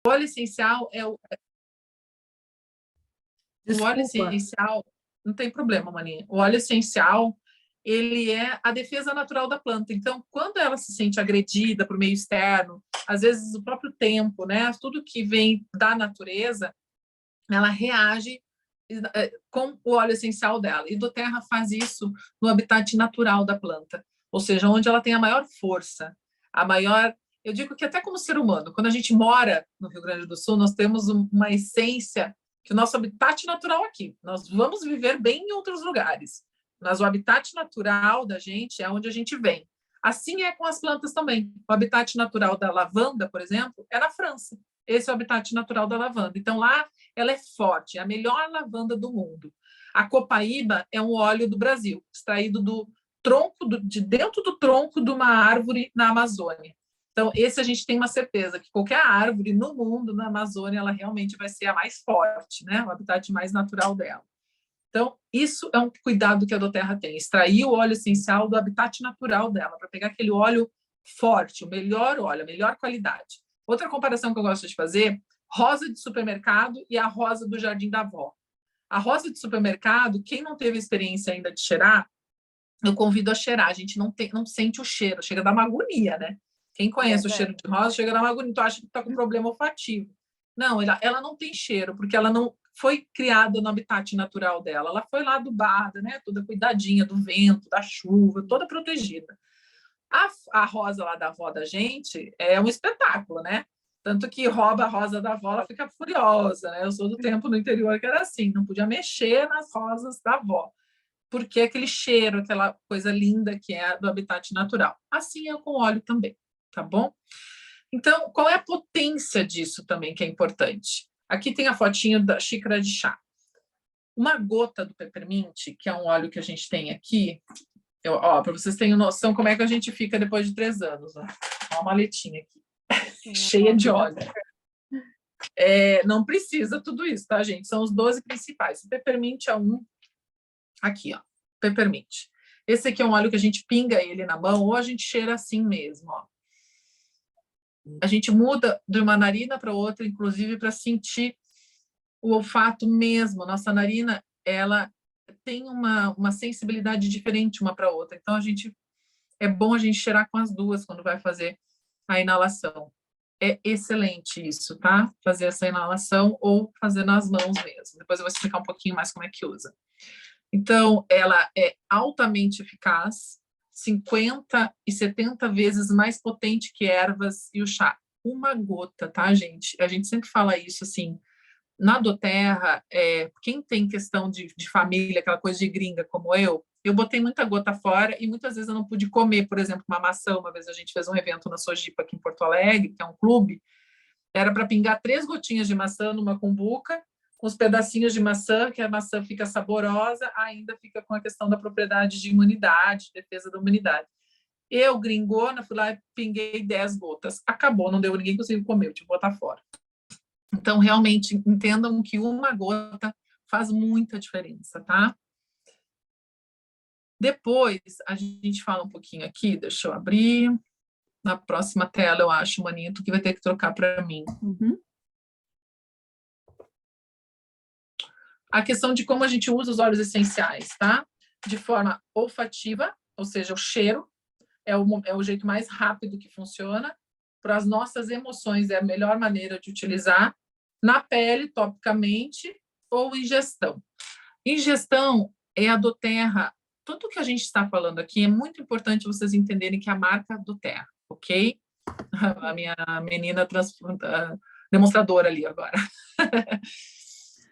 óleo essencial é o óleo Desculpa. essencial, não tem problema, Maninha. O óleo essencial, ele é a defesa natural da planta. Então, quando ela se sente agredida por meio externo, às vezes o próprio tempo, né? Tudo que vem da natureza, ela reage com o óleo essencial dela. E do Terra faz isso no habitat natural da planta, ou seja, onde ela tem a maior força, a maior. Eu digo que até como ser humano, quando a gente mora no Rio Grande do Sul, nós temos uma essência que o nosso habitat natural aqui. Nós vamos viver bem em outros lugares, mas o habitat natural da gente é onde a gente vem. Assim é com as plantas também. O habitat natural da lavanda, por exemplo, é na França. Esse é o habitat natural da lavanda. Então, lá ela é forte, é a melhor lavanda do mundo. A copaíba é um óleo do Brasil, extraído do tronco, de dentro do tronco de uma árvore na Amazônia. Então, esse a gente tem uma certeza que qualquer árvore no mundo, na Amazônia, ela realmente vai ser a mais forte, né? O habitat mais natural dela. Então, isso é um cuidado que a Doterra tem, extrair o óleo essencial do habitat natural dela, para pegar aquele óleo forte, o melhor óleo, a melhor qualidade. Outra comparação que eu gosto de fazer, rosa de supermercado e a rosa do Jardim da Avó. A rosa de supermercado, quem não teve experiência ainda de cheirar, eu convido a cheirar. A gente não sente o cheiro, chega a dar uma agonia, né? Quem conhece o cheiro de rosa, chega a dar uma agonia. Então, acha que está com problema olfativo. Não, ela não tem cheiro, porque ela não foi criada no habitat natural dela. Ela foi lá adubada, né? Toda cuidadinha do vento, da chuva, toda protegida. A rosa lá da avó da gente é um espetáculo, né? Tanto que rouba a rosa da avó, ela fica furiosa, né? Eu sou do tempo no interior que era assim, não podia mexer nas rosas da avó, porque aquele cheiro, aquela coisa linda que é do habitat natural. Assim é com óleo também, tá bom? Então, qual é a potência disso também que é importante? Aqui tem a fotinho da xícara de chá. Uma gota do peppermint, que é um óleo que a gente tem aqui, para vocês terem noção como é que a gente fica depois de 3 anos. Ó, uma maletinha aqui, cheia de óleo. Não precisa tudo isso, tá, gente? São os 12 principais. O peppermint é um. Aqui, ó, peppermint. Esse aqui é um óleo que a gente pinga ele na mão ou a gente cheira assim mesmo, ó. A gente muda de uma narina para outra, inclusive para sentir o olfato mesmo. Nossa narina, ela tem uma sensibilidade diferente uma para outra. Então, é bom a gente cheirar com as duas quando vai fazer a inalação. É excelente isso, tá? Fazer essa inalação ou fazer nas mãos mesmo. Depois eu vou explicar um pouquinho mais como é que usa. Então, ela é altamente eficaz, 50 e 70 vezes mais potente que ervas e o chá. Uma gota, tá, gente? A gente sempre fala isso, assim, na Doterra, quem tem questão de família, aquela coisa de gringa como eu botei muita gota fora e muitas vezes eu não pude comer, por exemplo, uma maçã. Uma vez a gente fez um evento na Sojipa aqui em Porto Alegre, que é um clube, era para pingar 3 gotinhas de maçã numa cumbuca, com os pedacinhos de maçã, que a maçã fica saborosa, ainda fica com a questão da propriedade de imunidade, defesa da imunidade. Eu, gringona, fui lá e pinguei 10 gotas. Acabou, não deu, ninguém conseguiu comer, eu tive que botar fora. Então, realmente, entendam que uma gota faz muita diferença, tá? Depois, a gente fala um pouquinho aqui, deixa eu abrir. Na próxima tela, eu acho, Manito, que vai ter que trocar para mim. Uhum. A questão de como a gente usa os óleos essenciais, tá? De forma olfativa, ou seja, o cheiro é o jeito mais rápido que funciona. Para as nossas emoções, é a melhor maneira de utilizar. Na pele, topicamente, ou ingestão. Ingestão é a Doterra. Tudo que a gente está falando aqui é muito importante vocês entenderem que é a marca Doterra, ok? A minha menina demonstradora ali agora.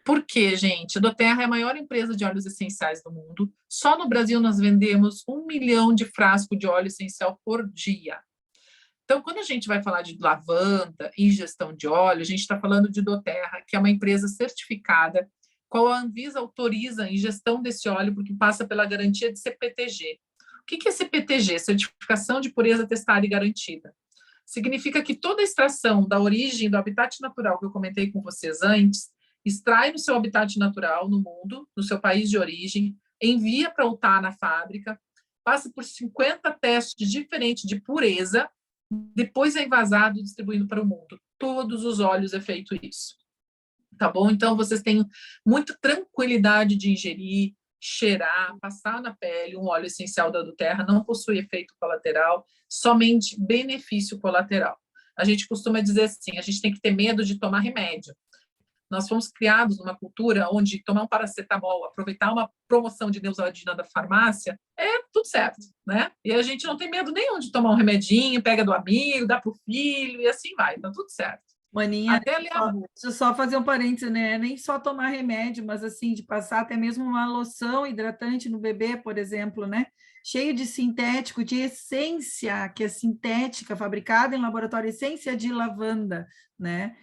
Por quê, gente? A Doterra é a maior empresa de óleos essenciais do mundo. Só no Brasil nós vendemos 1 milhão de frascos de óleo essencial por dia. Então, quando a gente vai falar de lavanda, ingestão de óleo, a gente está falando de Doterra, que é uma empresa certificada, qual a Anvisa autoriza a ingestão desse óleo, porque passa pela garantia de CPTG. O que é CPTG? Certificação de Pureza Testada e Garantida. Significa que toda a extração da origem do habitat natural que eu comentei com vocês antes, extrai no seu habitat natural no mundo, no seu país de origem, envia para UTAR na fábrica, passa por 50 testes diferentes de pureza, depois é envasado e distribuído para o mundo. todos os óleos é feito isso. Tá bom? Então, vocês têm muita tranquilidade de ingerir, cheirar, passar na pele. Um óleo essencial da Doterra não possui efeito colateral, somente benefício colateral. A gente costuma dizer assim, a gente tem que ter medo de tomar remédio. Nós fomos criados numa cultura onde tomar um paracetamol, aproveitar uma promoção de Neosaldina da farmácia, é tudo certo, né? E a gente não tem medo nenhum de tomar um remedinho, pega do amigo, dá para o filho, e assim vai, tá tudo certo. Maninha, Até ler a bula. deixa eu só fazer um parênteses, né? Nem só tomar remédio, mas assim, de passar até mesmo uma loção hidratante no bebê, por exemplo, né? Cheio de sintético, de essência, que é sintética, fabricada em laboratório, essência de lavanda, né?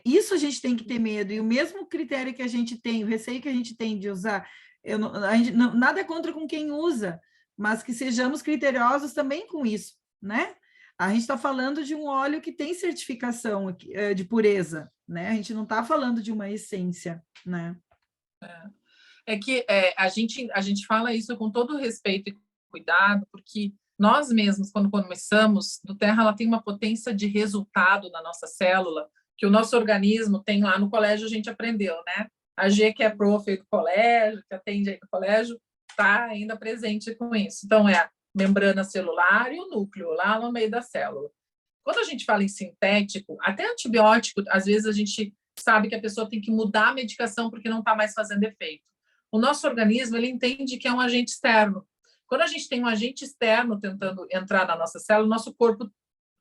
Isso a gente tem que ter medo, e o mesmo critério que a gente tem, o receio que a gente tem de usar, a gente, nada é contra com quem usa, mas que sejamos criteriosos também com isso, né? A gente está falando de um óleo que tem certificação de pureza, né? A gente não está falando de uma essência, né? A gente fala isso com todo respeito e cuidado, porque nós mesmos, quando começamos, do Terra ela tem uma potência de resultado na nossa célula, que o nosso organismo tem lá no colégio, a gente aprendeu, né? A G, que é prof do colégio, que atende aí no colégio, está ainda presente com isso. Então, é a membrana celular e o núcleo, lá no meio da célula. Quando a gente fala em sintético, até antibiótico, às vezes a gente sabe que a pessoa tem que mudar a medicação porque não está mais fazendo efeito. O nosso organismo, ele entende que é um agente externo. Quando a gente tem um agente externo tentando entrar na nossa célula, o nosso corpo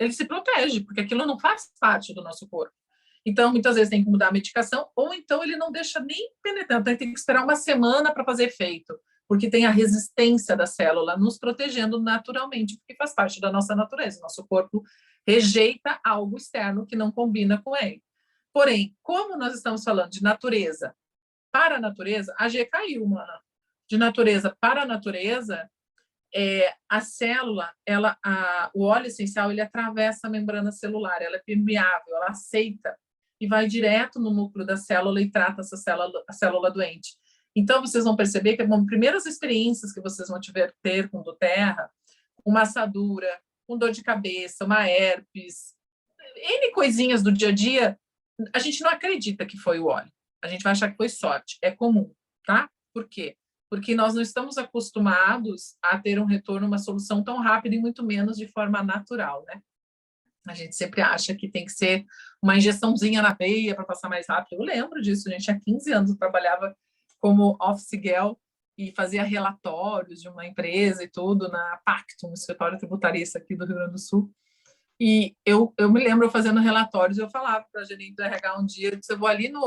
ele se protege, porque aquilo não faz parte do nosso corpo. Então, muitas vezes tem que mudar a medicação, ou então ele não deixa nem penetrar, então ele tem que esperar uma semana para fazer efeito, porque tem a resistência da célula nos protegendo naturalmente, porque faz parte da nossa natureza. Nosso corpo rejeita algo externo que não combina com ele. Porém, como nós estamos falando de natureza para a natureza, a G caiu, mana. De natureza para a natureza, a célula, o óleo essencial, ele atravessa a membrana celular, ela é permeável, ela aceita e vai direto no núcleo da célula e trata a célula doente. Então, vocês vão perceber que as primeiras experiências que vocês vão ter com Doterra, uma assadura, com dor de cabeça, uma herpes, N coisinhas do dia a dia, a gente não acredita que foi o óleo. A gente vai achar que foi sorte. É comum, tá? Por quê? Porque nós não estamos acostumados a ter um retorno, uma solução tão rápida e muito menos de forma natural, né? A gente sempre acha que tem que ser uma injeçãozinha na veia para passar mais rápido. Eu lembro disso, gente. Há 15 anos eu trabalhava como office girl e fazia relatórios de uma empresa e tudo na Pacto, no escritório tributarista aqui do Rio Grande do Sul. E eu me lembro fazendo relatórios, eu falava para a gerente do RH um dia, eu vou ali no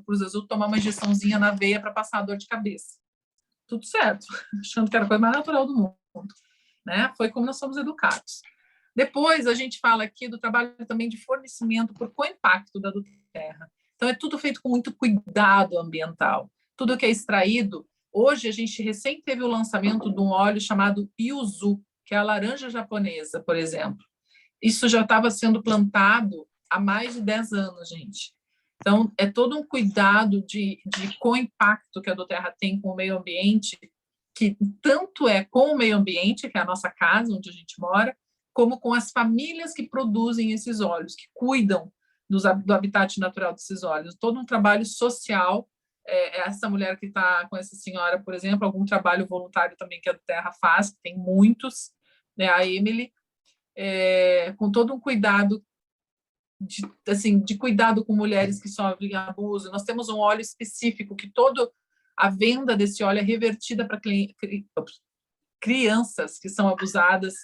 Cruz Azul tomar uma injeçãozinha na veia para passar a dor de cabeça. Tudo certo, achando que era a coisa mais natural do mundo. Né? Foi como nós somos educados. Depois, a gente fala aqui do trabalho também de fornecimento por co-impacto da Doterra. Então, é tudo feito com muito cuidado ambiental. Tudo que é extraído. Hoje, a gente recém teve o lançamento de um óleo chamado Yuzu, que é a laranja japonesa, por exemplo. Isso já estava sendo plantado há mais de 10 anos, gente. Então, é todo um cuidado de co-impacto que a Doterra tem com o meio ambiente, que tanto é com o meio ambiente, que é a nossa casa, onde a gente mora, como com as famílias que produzem esses óleos, que cuidam do habitat natural desses óleos. Todo um trabalho social. Essa mulher que está com essa senhora, por exemplo, algum trabalho voluntário também que a Doterra faz, que tem muitos, né? A Emily, com todo um cuidado de cuidado com mulheres que sofrem abuso. Nós temos um óleo específico que toda a venda desse óleo é revertida para crianças que são abusadas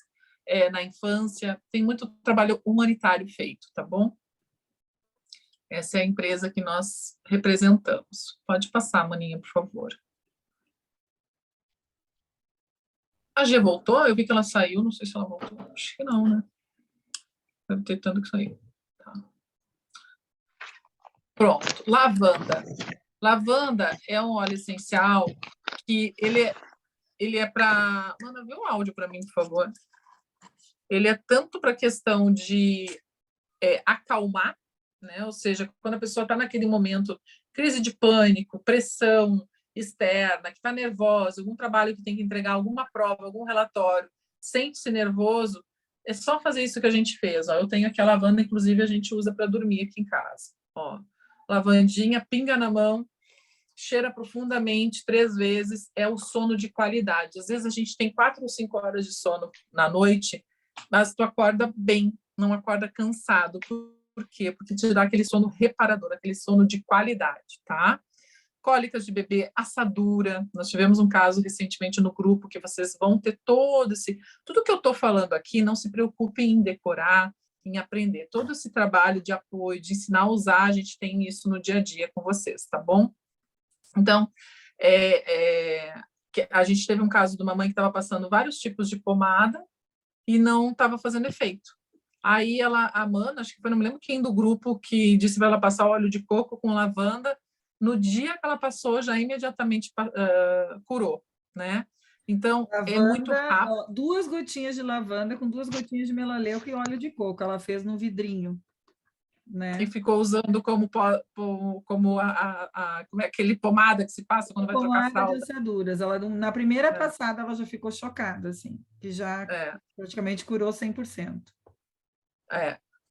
na infância. Tem muito trabalho humanitário feito, tá bom? Essa é a empresa que nós representamos. Pode passar, maninha, por favor. A G voltou? Eu vi que ela saiu, não sei se ela voltou. Acho que não, né? Deve ter tanto que saiu. Tá. Pronto, lavanda. Lavanda é um óleo essencial que ele é para... Manda ver um áudio para mim, por favor. Ele é tanto para a questão de acalmar, né? Ou seja, quando a pessoa está naquele momento, crise de pânico, pressão externa, que está nervosa, algum trabalho que tem que entregar, alguma prova, algum relatório, sente-se nervoso, é só fazer isso que a gente fez. Ó. Eu tenho aqui a lavanda, inclusive a gente usa para dormir aqui em casa. Ó. Lavandinha, pinga na mão, cheira profundamente 3 vezes, é o sono de qualidade. Às vezes a gente tem 4 ou 5 horas de sono na noite, mas tu acorda bem, não acorda cansado. Por quê? Porque te dá aquele sono reparador, aquele sono de qualidade, tá? Cólicas de bebê, assadura. Nós tivemos um caso recentemente no grupo que vocês vão ter tudo que eu estou falando aqui, não se preocupem em decorar, em aprender. Todo esse trabalho de apoio, de ensinar a usar, a gente tem isso no dia a dia com vocês, tá bom? Então, a gente teve um caso de uma mãe que estava passando vários tipos de pomada e não estava fazendo efeito. Aí a Mana, acho que foi, não me lembro quem do grupo, que disse para ela passar óleo de coco com lavanda. No dia que ela passou, já imediatamente curou, né? Então, lavanda, é muito rápido. Ó, 2 gotinhas de lavanda com 2 gotinhas de melaleuca e óleo de coco. Ela fez num vidrinho, né? E ficou usando como como é aquele pomada que se passa quando vai trocar fralda. De assaduras. Ela, na primeira passada, ela já ficou chocada, assim, que já praticamente curou 100%.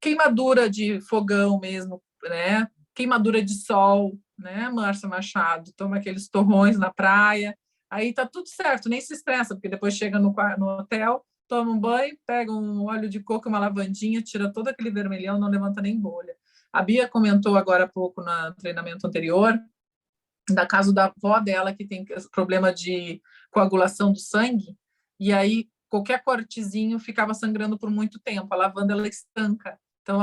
Queimadura de fogão mesmo, né? Queimadura de sol, né, Márcia Machado? Toma aqueles torrões na praia, aí tá tudo certo, nem se estressa, porque depois chega no hotel, toma um banho, pega um óleo de coco, uma lavandinha, tira todo aquele vermelhão, não levanta nem bolha. A Bia comentou agora há pouco no treinamento anterior, da caso da avó dela, que tem problema de coagulação do sangue, e aí qualquer cortezinho ficava sangrando por muito tempo. A lavanda, ela estanca. Então,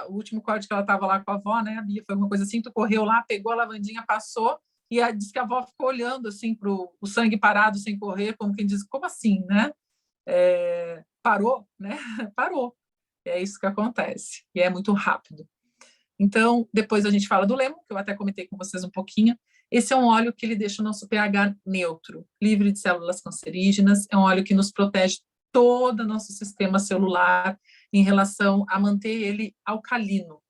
o último corte que ela estava lá com a avó, né, a Bia, foi uma coisa assim, tu correu lá, pegou a lavandinha, passou, e disse que a avó ficou olhando assim para o sangue parado, sem correr, como quem diz, como assim, né? Parou, né? Parou. É isso que acontece. E é muito rápido. Então, depois a gente fala do Lemon, que eu até comentei com vocês um pouquinho. Esse é um óleo que ele deixa o nosso pH neutro, livre de células cancerígenas. É um óleo que nos protege todo o nosso sistema celular em relação a manter ele alcalino.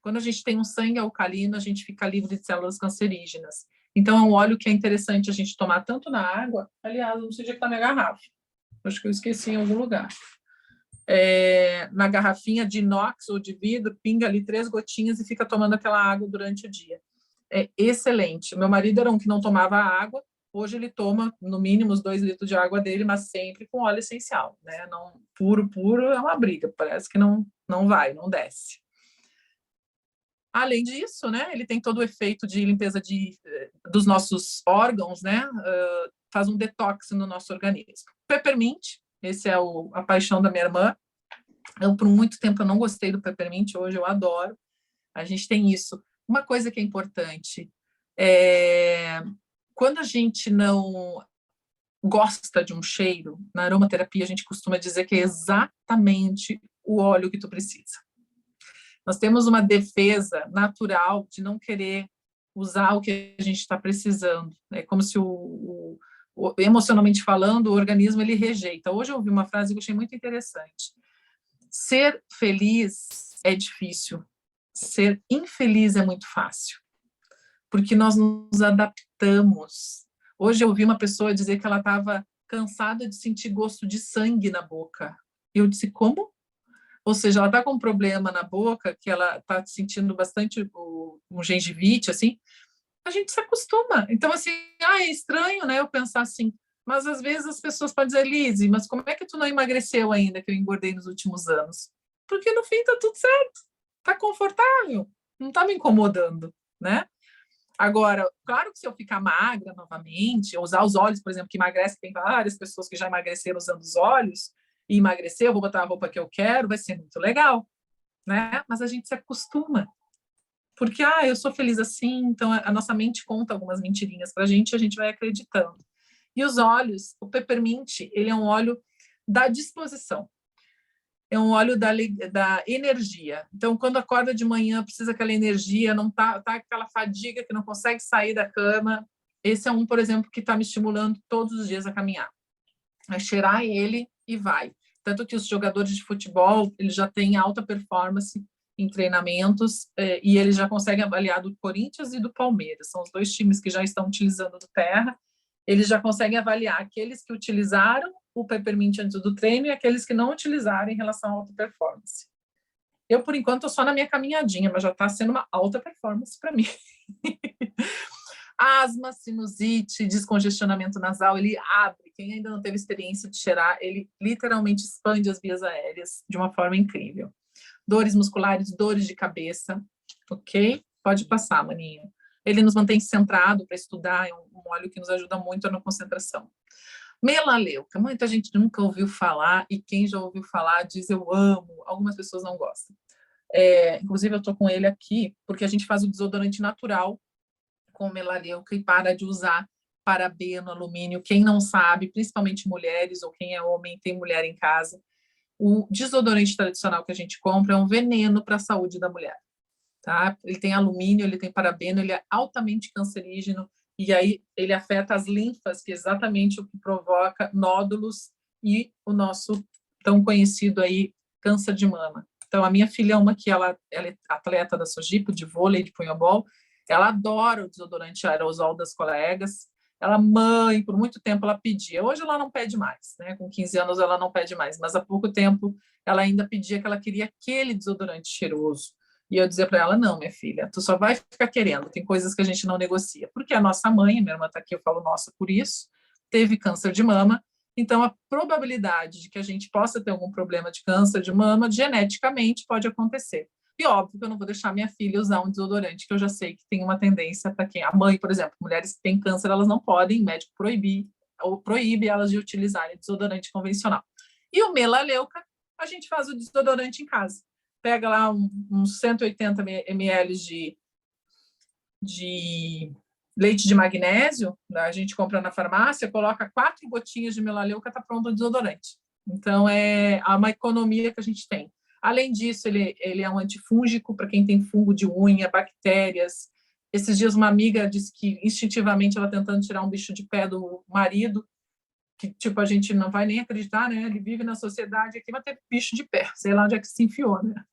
Quando a gente tem um sangue alcalino, a gente fica livre de células cancerígenas. Então, é um óleo que é interessante a gente tomar tanto na água. Aliás, não sei onde está minha garrafa. Acho que eu esqueci em algum lugar. Na garrafinha de inox ou de vidro, pinga ali 3 gotinhas e fica tomando aquela água durante o dia. É excelente. Meu marido era um que não tomava água, hoje ele toma no mínimo os 2 litros de água dele, mas sempre com óleo essencial, né? Não, puro é uma briga, parece que não vai, não desce. Além disso, né, ele tem todo o efeito de limpeza dos nossos órgãos, né? Faz um detox no nosso organismo. Peppermint, esse é a paixão da minha irmã. Por muito tempo eu não gostei do peppermint, hoje eu adoro. A gente tem isso. Uma coisa que é importante, quando a gente não gosta de um cheiro, na aromaterapia a gente costuma dizer que é exatamente o óleo que tu precisa. Nós temos uma defesa natural de não querer usar o que a gente está precisando. É como se emocionalmente falando, o organismo ele rejeita. Hoje eu ouvi uma frase que eu achei muito interessante. Ser feliz é difícil. Ser infeliz é muito fácil, porque nós nos adaptamos. Hoje eu ouvi uma pessoa dizer que ela estava cansada de sentir gosto de sangue na boca. E eu disse, como? Ou seja, ela está com um problema na boca, que ela está sentindo bastante um gengivite, assim, a gente se acostuma. Então, assim, é estranho, né, eu pensar assim, mas às vezes as pessoas podem dizer, Lise, mas como é que tu não emagreceu ainda, que eu engordei nos últimos anos? Porque no fim está tudo certo. Está confortável, não está me incomodando, né? Agora, claro que se eu ficar magra novamente, usar os óleos, por exemplo, que emagrece, tem várias pessoas que já emagreceram usando os óleos, e emagrecer, eu vou botar a roupa que eu quero, vai ser muito legal, né? Mas a gente se acostuma, porque, eu sou feliz assim, então a nossa mente conta algumas mentirinhas pra gente e a gente vai acreditando. E os óleos, o peppermint, ele é um óleo da disposição. É um óleo da energia. Então, quando acorda de manhã, precisa aquela energia, não tá aquela fadiga que não consegue sair da cama. Esse é um, por exemplo, que está me estimulando todos os dias a caminhar. É cheirar ele e vai. Tanto que os jogadores de futebol, eles já têm alta performance em treinamentos e eles já conseguem avaliar do Corinthians e do Palmeiras. São os 2 times que já estão utilizando do terra. Eles já conseguem avaliar aqueles que utilizaram o peppermint antes do treino e aqueles que não utilizarem em relação à alta performance. Eu, por enquanto, estou só na minha caminhadinha, mas já está sendo uma alta performance para mim. Asma, sinusite, descongestionamento nasal, ele abre. Quem ainda não teve experiência de cheirar, ele literalmente expande as vias aéreas de uma forma incrível. Dores musculares, dores de cabeça, ok? Pode passar, maninho. Ele nos mantém centrado para estudar, é um óleo que nos ajuda muito na concentração. Melaleuca, muita gente nunca ouviu falar, e quem já ouviu falar diz eu amo, algumas pessoas não gostam. Inclusive, eu estou com ele aqui, porque a gente faz o desodorante natural com melaleuca e para de usar parabeno, alumínio. Quem não sabe, principalmente mulheres, ou quem é homem tem mulher em casa, o desodorante tradicional que a gente compra é um veneno para a saúde da mulher. Tá? Ele tem alumínio, ele tem parabeno, ele é altamente cancerígeno, e aí ele afeta as linfas, que é exatamente o que provoca nódulos e o nosso tão conhecido aí câncer de mama. Então, a minha filha é uma que ela é atleta da Sojipa, de vôlei, de punhobol, ela adora o desodorante aerosol das colegas, ela, mãe, por muito tempo ela pedia, hoje ela não pede mais, né? Com 15 anos ela não pede mais, mas há pouco tempo ela ainda pedia que ela queria aquele desodorante cheiroso. E eu dizia para ela, não, minha filha, tu só vai ficar querendo, tem coisas que a gente não negocia. Porque a nossa mãe, minha irmã está aqui, eu falo nossa por isso, teve câncer de mama, então a probabilidade de que a gente possa ter algum problema de câncer de mama, geneticamente, pode acontecer. E óbvio que eu não vou deixar minha filha usar um desodorante que eu já sei que tem uma tendência para quem... A mãe, por exemplo, mulheres que têm câncer, elas não podem, o médico proíbe elas de utilizarem desodorante convencional. E o melaleuca, a gente faz o desodorante em casa. Pega lá uns 180 ml de leite de magnésio, né? A gente compra na farmácia, coloca 4 gotinhas de melaleuca, está pronto o desodorante. Então, é uma economia que a gente tem. Além disso, ele é um antifúngico para quem tem fungo de unha, bactérias. Esses dias, uma amiga disse que, instintivamente, ela tentando tirar um bicho de pé do marido, que, tipo, a gente não vai nem acreditar, né? Ele vive na sociedade aqui, mas teve bicho de pé, sei lá onde é que se enfiou, né?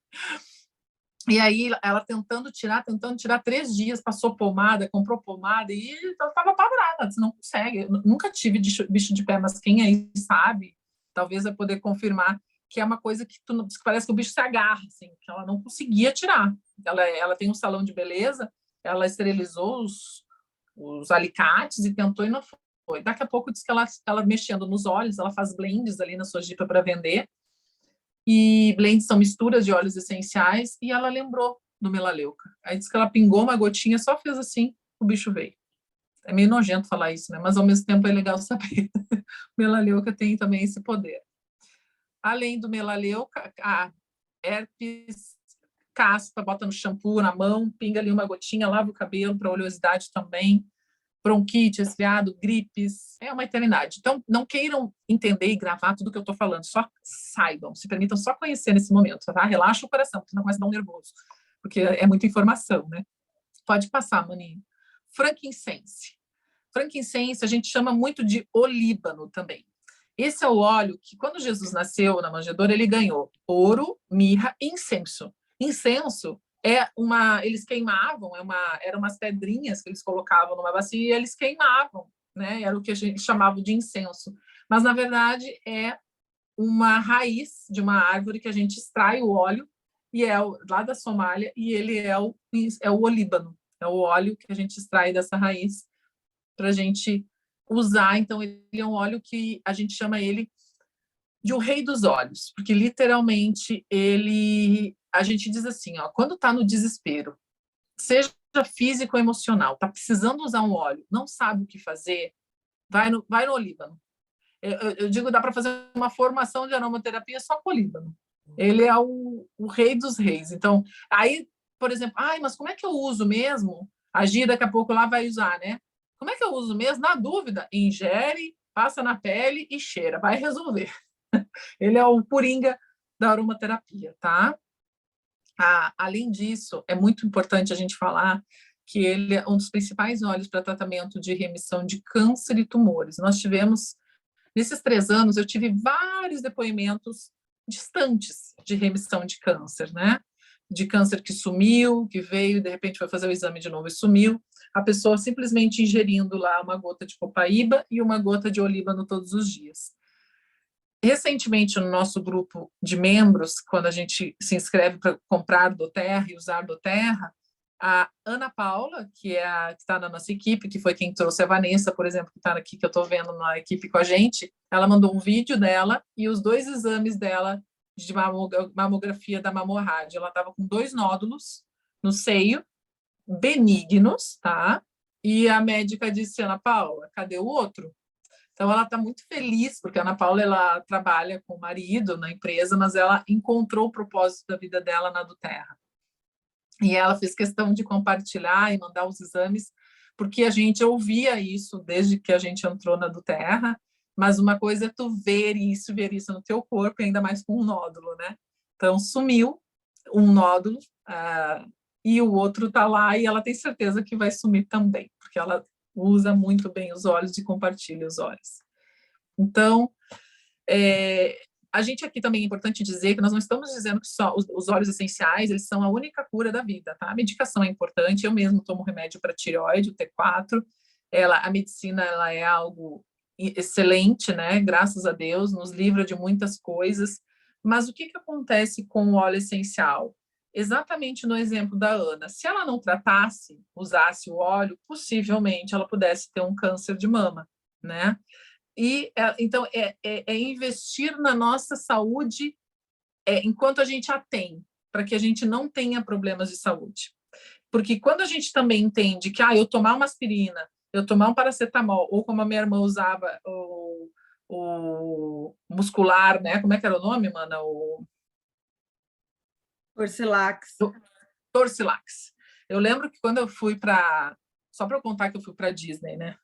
E aí, ela tentando tirar 3 dias, passou pomada, comprou pomada, e estava apavorada, você não consegue. Eu nunca tive bicho de pé, mas quem aí sabe, talvez vai poder confirmar que é uma coisa que parece que o bicho se agarra, assim, que ela não conseguia tirar. Ela tem um salão de beleza, ela esterilizou os alicates e tentou e não foi. Daqui a pouco diz que ela mexendo nos olhos, ela faz blends ali na Sojipa para vender, e blends são misturas de óleos essenciais, e ela lembrou do melaleuca. Aí diz que ela pingou uma gotinha, só fez assim, o bicho veio. É meio nojento falar isso, né? Mas ao mesmo tempo é legal saber. Melaleuca tem também esse poder. Além do melaleuca, a herpes, caspa, bota no shampoo, na mão, pinga ali uma gotinha, lava o cabelo, para oleosidade também, bronquite, resfriado, gripes, é uma eternidade. Então, não queiram entender e gravar tudo que eu estou falando, só saibam, se permitam só conhecer nesse momento, tá? Relaxa o coração, porque não começa a dar um nervoso, porque é muita informação, né? Pode passar, maninho. Frankincense. Frankincense a gente chama muito de olíbano também. Esse é o óleo que, quando Jesus nasceu na manjedoura, ele ganhou ouro, mirra e incenso. Incenso eles queimavam, eram umas pedrinhas que eles colocavam numa bacia e eles queimavam, né? Era o que a gente chamava de incenso. Mas, na verdade, é uma raiz de uma árvore que a gente extrai o óleo, e é lá da Somália, e ele é o olíbano, é o óleo que a gente extrai dessa raiz para a gente usar. Então, ele é um óleo que a gente chama ele de o rei dos óleos, porque literalmente a gente diz assim, ó, quando está no desespero, seja físico ou emocional, está precisando usar um óleo, não sabe o que fazer, vai no olíbano. Eu digo, dá para fazer uma formação de aromaterapia só com olíbano. Ele é o rei dos reis. Então, aí, por exemplo, mas como é que eu uso mesmo? A Gi daqui a pouco lá vai usar, né? Como é que eu uso mesmo? Na dúvida, ingere, passa na pele e cheira, vai resolver. Ele é o coringa da aromaterapia, tá? Além disso, é muito importante a gente falar que ele é um dos principais óleos para tratamento de remissão de câncer e tumores. Nós tivemos, nesses 3 anos, eu tive vários depoimentos distantes de remissão de câncer, né? De câncer que sumiu, que veio, de repente foi fazer o exame de novo e sumiu. A pessoa simplesmente ingerindo lá uma gota de copaíba e uma gota de olíbano todos os dias. recentemente, no nosso grupo de membros, quando a gente se inscreve para comprar doTERRA e usar doTERRA, a Ana Paula, que está na nossa equipe, que foi quem trouxe a Vanessa, por exemplo, que está aqui, que eu estou vendo na equipe com a gente, ela mandou um vídeo dela e os 2 exames dela de mamografia da mamorrádia. Ela estava com 2 nódulos no seio, benignos, tá? E a médica disse, Ana Paula, cadê o outro? Então, ela está muito feliz, porque a Ana Paula ela trabalha com o marido na empresa, mas ela encontrou o propósito da vida dela na doTERRA. E ela fez questão de compartilhar e mandar os exames, porque a gente ouvia isso desde que a gente entrou na doTERRA, mas uma coisa é tu ver isso no teu corpo, e ainda mais com um nódulo, né? Então, sumiu um nódulo, e o outro está lá, e ela tem certeza que vai sumir também, porque ela usa muito bem os óleos e compartilha os óleos. Então, a gente aqui também é importante dizer que nós não estamos dizendo que só os óleos essenciais eles são a única cura da vida, tá? A medicação é importante, eu mesmo tomo remédio para tireoide, o T4, a medicina ela é algo excelente, né? Graças a Deus, nos livra de muitas coisas, mas o que acontece com o óleo essencial? Exatamente no exemplo da Ana, se ela não tratasse, usasse o óleo, possivelmente ela pudesse ter um câncer de mama, né? E então é investir na nossa saúde enquanto a gente a tem, para que a gente não tenha problemas de saúde. Porque quando a gente também entende que eu tomar uma aspirina, eu tomar um paracetamol, ou como a minha irmã usava o muscular, né? Como é que era o nome, mana? O Torcilax. Torcilax. Eu lembro que quando eu fui para... Só para eu contar que eu fui para a Disney, né?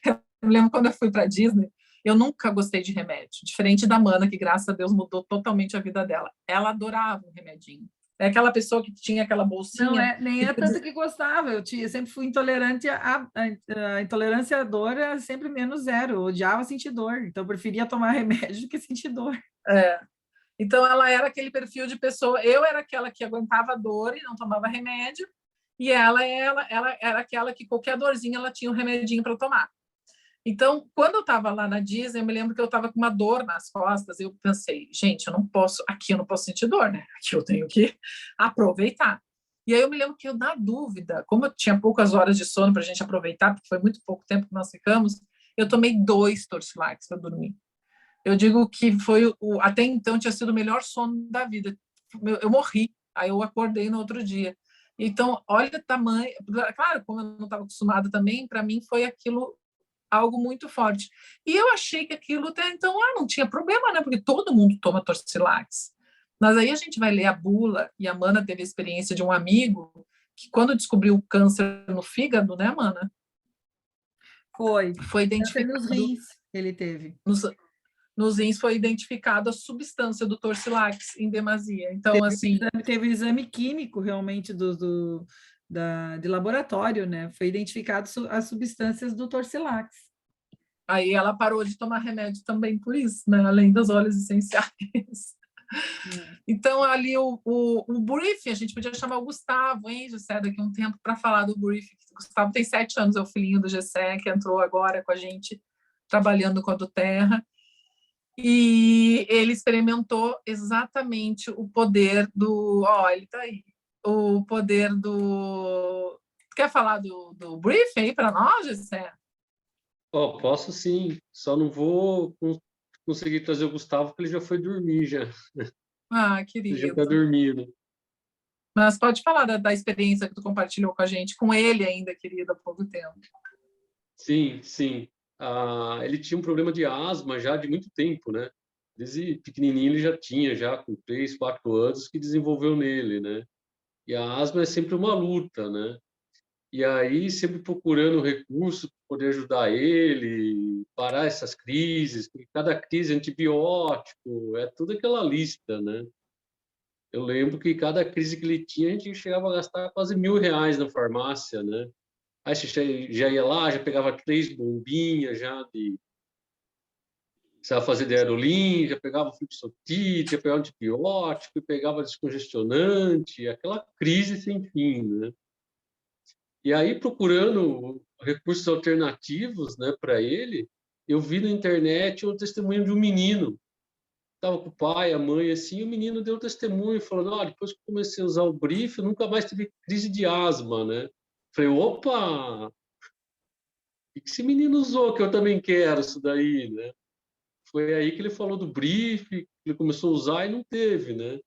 Eu lembro quando eu fui para a Disney, eu nunca gostei de remédio. Diferente da Mana, que graças a Deus mudou totalmente a vida dela. Ela adorava um remedinho. É aquela pessoa que tinha aquela bolsinha... Não, nem é tanto que gostava. Eu sempre fui intolerante a intolerância à dor é sempre menos 0. Eu odiava sentir dor. Então, eu preferia tomar remédio do que sentir dor. Então, ela era aquele perfil de pessoa... Eu era aquela que aguentava a dor e não tomava remédio. E ela era aquela que qualquer dorzinha ela tinha um remedinho para tomar. Então, quando eu estava lá na Disney, eu me lembro que eu estava com uma dor nas costas, e eu pensei, gente, aqui eu não posso sentir dor, né? Aqui eu tenho que aproveitar. E aí eu me lembro que eu, na dúvida, como eu tinha poucas horas de sono para a gente aproveitar, porque foi muito pouco tempo que nós ficamos, eu tomei 2 Torcilax para dormir. Eu digo que até então tinha sido o melhor sono da vida. Eu morri, aí eu acordei no outro dia. Então, olha o tamanho. Claro, como eu não estava acostumada também, para mim foi aquilo algo muito forte. E eu achei que aquilo até então não tinha problema, né? Porque todo mundo toma Torcilax. Mas aí a gente vai ler a bula, e a Mana teve a experiência de um amigo que, quando descobriu o câncer no fígado, né, Mana? Foi identificado. Nos rins ele teve. Nos rins foi identificado a substância do Torcilax em demasia. Então, teve exame químico realmente de laboratório, né? Foi identificado as substâncias do Torcilax. Aí ela parou de tomar remédio também por isso, né? Além dos óleos essenciais. Então, ali o briefing, a gente podia chamar o Gustavo, hein, Gessé, daqui a um tempo, para falar do briefing. O Gustavo tem 7 anos, é o filhinho do Gessé, que entrou agora com a gente, trabalhando com a doTERRA. E ele experimentou exatamente o poder do... ele está aí. O poder do... Quer falar do briefing aí para nós, Gessé? Posso sim, só não vou conseguir trazer o Gustavo, porque ele já foi dormir já. Querido. Ele já está dormindo. Mas pode falar da experiência que tu compartilhou com a gente, com ele ainda, querido, há pouco tempo. Sim. Ele tinha um problema de asma já de muito tempo, né? Desde pequenininho ele já tinha, já com 3, 4 anos, que desenvolveu nele, né? E a asma é sempre uma luta, né? E aí, sempre procurando recurso para poder ajudar ele, parar essas crises, porque cada crise é antibiótico, é toda aquela lista, né? Eu lembro que cada crise que ele tinha, a gente chegava a gastar quase R$1.000 na farmácia, né? Aí você já ia lá, já pegava 3 bombinhas já de... Precisava fazer de aerolim, já pegava fluoxetine, já pegava antibiótico, pegava descongestionante, aquela crise sem fim, né? E aí, procurando recursos alternativos, né, para ele, eu vi na internet o testemunho de um menino. Estava com o pai, a mãe, assim, e o menino deu testemunho, falando, depois que eu comecei a usar o Brief, eu nunca mais tive crise de asma, né? Falei, opa, o que esse menino usou que eu também quero isso daí, né? Foi aí que ele falou do Brief, que ele começou a usar e não teve, né?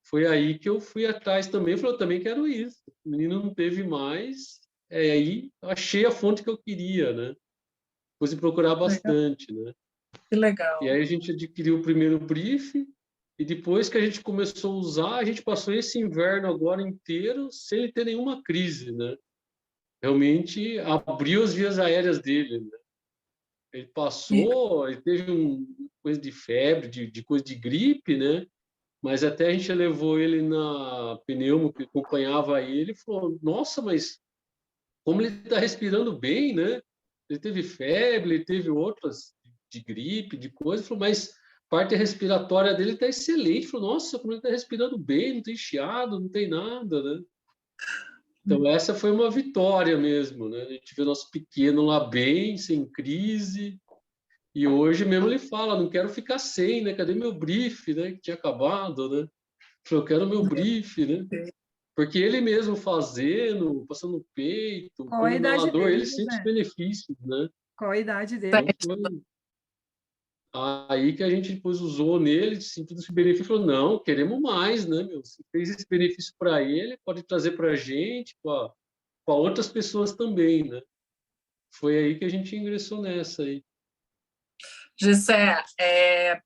Foi aí que eu fui atrás também, falei, eu também quero isso. O menino não teve mais, aí eu achei a fonte que eu queria, né? Depois de procurar Legal. bastante, né? Que E legal. aí a gente adquiriu o primeiro Brief, e depois que a gente começou a usar, a gente passou esse inverno agora inteiro sem ter nenhuma crise, né? Realmente abriu as vias aéreas dele, né? Ele E, passou, ele teve coisa de febre, de coisa de gripe, né? Mas até a gente levou ele na pneumo que acompanhava ele e falou: Nossa, mas como ele está respirando bem, né? Ele teve febre, ele teve outras de gripe, de coisa, falou, mas a parte respiratória dele está excelente. Falou: Nossa, como ele está respirando bem, não tem chiado, não tem nada, né? Então essa foi uma vitória mesmo, né? A gente vê nosso pequeno lá bem, sem crise. E hoje mesmo ele fala: Não quero ficar sem, né? Cadê meu brief, né? Que tinha acabado, né? Falou, eu quero meu brief, né? Porque ele mesmo fazendo, passando no peito, Qual com a o idade inalador, ele dele, sente os José? benefícios, né? Qual a idade dele? Então foi aí que a gente depois usou nele, sentindo esse benefício, falou, não, queremos mais, né, meu? Você fez esse benefício para ele, pode trazer para a gente, para outras pessoas também, né? Foi aí que a gente ingressou nessa aí. Gessé,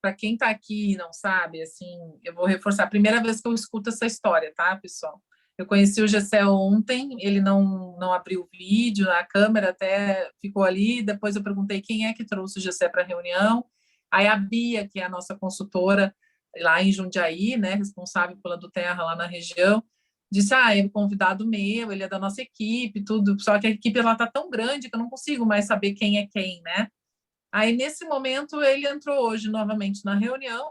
para quem está aqui e não sabe, assim, eu vou reforçar. A primeira vez que eu escuto essa história, tá, pessoal? Eu conheci o Gessé ontem, ele não abriu o vídeo, a câmera até ficou ali, depois eu perguntei quem é que trouxe o Gessé para a reunião. Aí a Bia, que é a nossa consultora lá em Jundiaí, né, responsável pela do Terra lá na região, disse, é um convidado meu, ele é da nossa equipe, tudo, só que a equipe ela tá tão grande que eu não consigo mais saber quem é quem, né? Aí, nesse momento, ele entrou hoje novamente na reunião,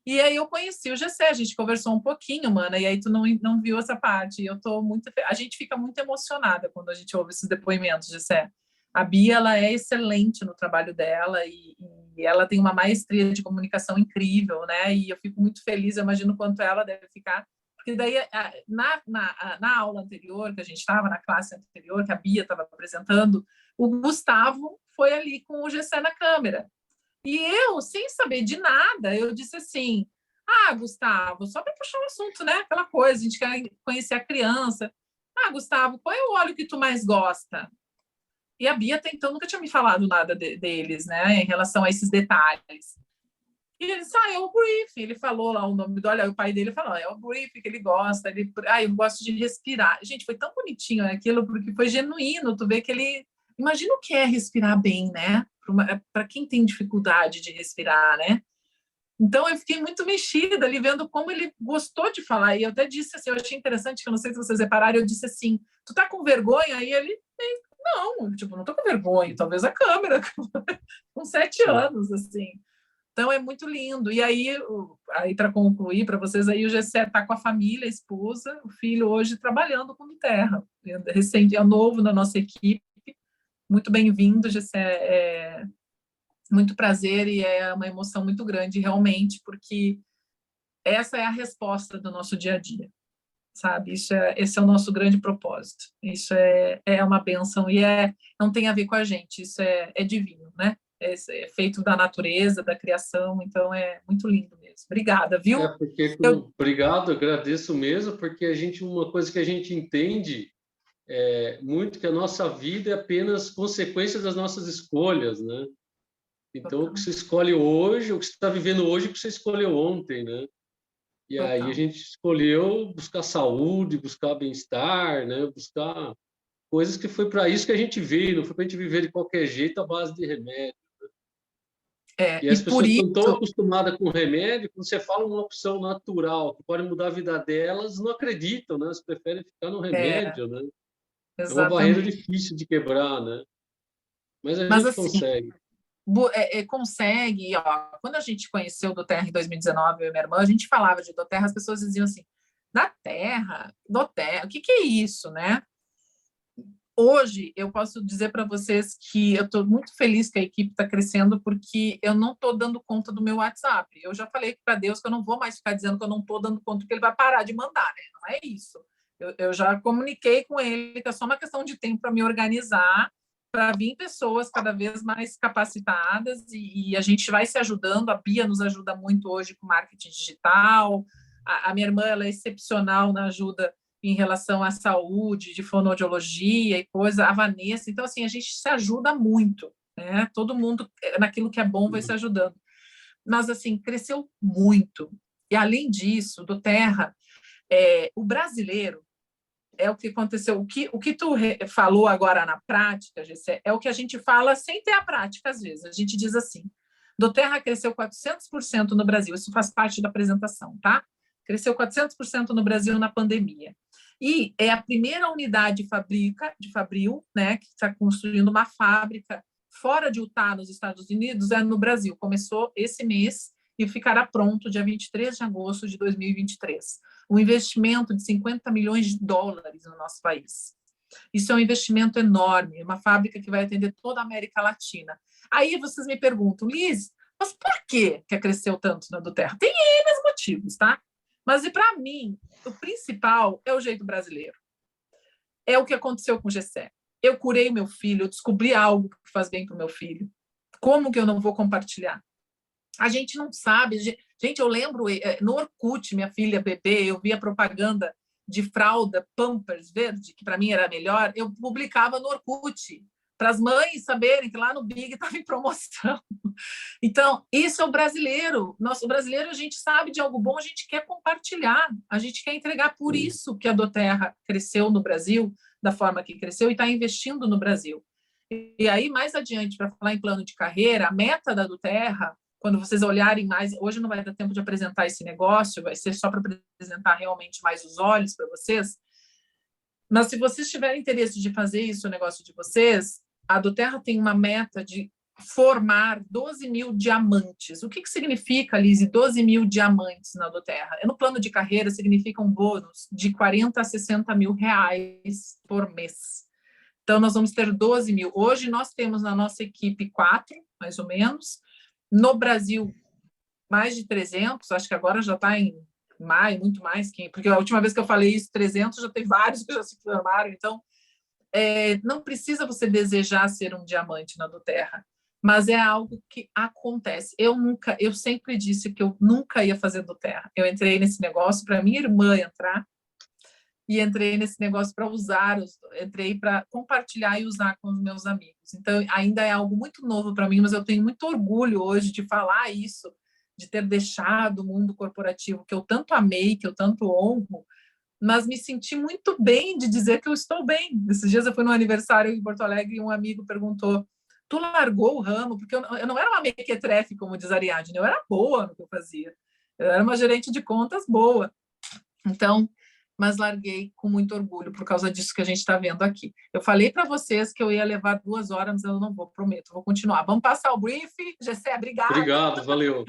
e aí eu conheci o Gessé, a gente conversou um pouquinho, mana, e aí tu não viu essa parte, e eu tô muito... A gente fica muito emocionada quando a gente ouve esses depoimentos, Gessé. A Bia, ela é excelente no trabalho dela, e ela tem uma maestria de comunicação incrível, né, e eu fico muito feliz, eu imagino quanto ela deve ficar, porque daí, na aula anterior, que a gente estava, na classe anterior, que a Bia estava apresentando, o Gustavo foi ali com o Gessé na câmera. E eu, sem saber de nada, eu disse assim, Gustavo, só para puxar um assunto, né? Aquela coisa, a gente quer conhecer a criança. Gustavo, qual é o óleo que tu mais gosta? E a Bia até então nunca tinha me falado nada deles, né? Em relação a esses detalhes. E ele disse, é o brief. Ele falou lá o nome do óleo, o pai dele falou, é o brief que ele gosta. Eu gosto de respirar. Gente, foi tão bonitinho aquilo, porque foi genuíno. Tu vê que ele... Imagina o que é respirar bem, né? Para quem tem dificuldade de respirar, né? Então, eu fiquei muito mexida ali, vendo como ele gostou de falar. E eu até disse assim, eu achei interessante, que eu não sei se vocês repararam, eu disse assim, tu tá com vergonha? E ele, não, tipo, não tô com vergonha, talvez a câmera, com 7 Sim. anos, assim. Então, é muito lindo. E aí para concluir, para vocês, aí o Gessé está com a família, a esposa, o filho hoje trabalhando com terra. Recente, é novo na nossa equipe. Muito bem-vindo, Gessé. Muito prazer e é uma emoção muito grande, realmente, porque essa é a resposta do nosso dia a dia, sabe? Esse é o nosso grande propósito. Isso é uma bênção e não tem a ver com a gente, isso é divino, né? É feito da natureza, da criação, então é muito lindo mesmo. Obrigada, viu? Porque obrigado, agradeço mesmo, porque uma coisa que a gente entende muito que a nossa vida é apenas consequência das nossas escolhas, né? Então, o que você escolhe hoje, o que você está vivendo hoje, o que você escolheu ontem, né? E aí a gente escolheu buscar saúde, buscar bem-estar, né? Buscar coisas que foi para isso que a gente veio, não foi para a gente viver de qualquer jeito à base de remédio. E E as por pessoas estão tão isso, acostumadas com remédio, quando você fala uma opção natural que pode mudar a vida delas, não acreditam, né? Elas preferem ficar no remédio, né? É uma barreira exatamente. difícil de quebrar, né? Mas a Mas gente assim, consegue. consegue, ó, quando a gente conheceu o Doterra em 2019, eu e minha irmã, a gente falava de Doterra, as pessoas diziam assim, da Terra, Doterra, o que é isso, né? Hoje, eu posso dizer para vocês que eu estou muito feliz que a equipe está crescendo, porque eu não estou dando conta do meu WhatsApp. Eu já falei para Deus que eu não vou mais ficar dizendo que eu não estou dando conta, porque ele vai parar de mandar, né? Não é isso. Eu já comuniquei com ele que é só uma questão de tempo para me organizar, para vir pessoas cada vez mais capacitadas, e a gente vai se ajudando. A Bia nos ajuda muito hoje com marketing digital, a minha irmã ela é excepcional na ajuda em relação à saúde, de fonoaudiologia e coisa, a Vanessa. Então, assim, a gente se ajuda muito, né? Todo mundo, naquilo que é bom, vai se ajudando. Mas, assim, cresceu muito. E, além disso, do Terra, o brasileiro, é o que aconteceu. O que tu falou agora na prática, Gessé, é o que a gente fala sem ter a prática, às vezes. A gente diz assim, do Terra cresceu 400% no Brasil. Isso faz parte da apresentação, tá? Cresceu 400% no Brasil na pandemia. E é a primeira unidade de Fabril, né, que está construindo uma fábrica fora de Utah, nos Estados Unidos, no Brasil. Começou esse mês e ficará pronto dia 23 de agosto de 2023. Um investimento de 50 milhões de dólares no nosso país. Isso é um investimento enorme, uma fábrica que vai atender toda a América Latina. Aí vocês me perguntam, Liz, mas por que cresceu tanto na do Terra? Tem N motivos, tá? Mas, e para mim, o principal é o jeito brasileiro. É o que aconteceu com o Gessé. Eu curei meu filho, eu descobri algo que faz bem para o meu filho. Como que eu não vou compartilhar? A gente não sabe. Gente, eu lembro, no Orkut, minha filha bebê, eu via propaganda de fralda Pampers verde, que para mim era melhor, eu publicava no Orkut, para as mães saberem que lá no Big estava em promoção. Então, isso é o brasileiro. O brasileiro, a gente sabe de algo bom, a gente quer compartilhar, a gente quer entregar. Por isso que a do Terra cresceu no Brasil, da forma que cresceu, e está investindo no Brasil. E aí, mais adiante, para falar em plano de carreira, a meta da do Terra, quando vocês olharem mais, hoje não vai dar tempo de apresentar esse negócio, vai ser só para apresentar realmente mais os olhos para vocês, mas se vocês tiverem interesse de fazer isso, o negócio de vocês, a do Terra tem uma meta de formar 12 mil diamantes. O que significa, Lise, 12 mil diamantes na do Terra? No plano de carreira, significa um bônus de 40 a 60 mil reais por mês. Então, nós vamos ter 12 mil. Hoje, nós temos na nossa equipe 4, mais ou menos. No Brasil, mais de 300. Acho que agora já está em maio, muito mais. Porque a última vez que eu falei isso, 300, já tem vários que já se formaram. Então, não precisa você desejar ser um diamante na do Terra, mas é algo que acontece. Eu sempre disse que eu nunca ia fazer do Terra. Eu entrei nesse negócio para minha irmã entrar, e entrei nesse negócio para usar, entrei para compartilhar e usar com os meus amigos. Então, ainda é algo muito novo para mim, mas eu tenho muito orgulho hoje de falar isso, de ter deixado o mundo corporativo, que eu tanto amei, que eu tanto honro, mas me senti muito bem de dizer que eu estou bem. Esses dias eu fui no aniversário em Porto Alegre e um amigo perguntou, tu largou o ramo? Porque eu não era uma mequetrefe, como diz a Ariadne, eu era boa no que eu fazia. Eu era uma gerente de contas boa. Então, mas larguei com muito orgulho por causa disso que a gente está vendo aqui. Eu falei para vocês que eu ia levar 2 horas, mas eu não vou, prometo, vou continuar. Vamos passar o brief. Gessé, obrigada. Obrigado, valeu.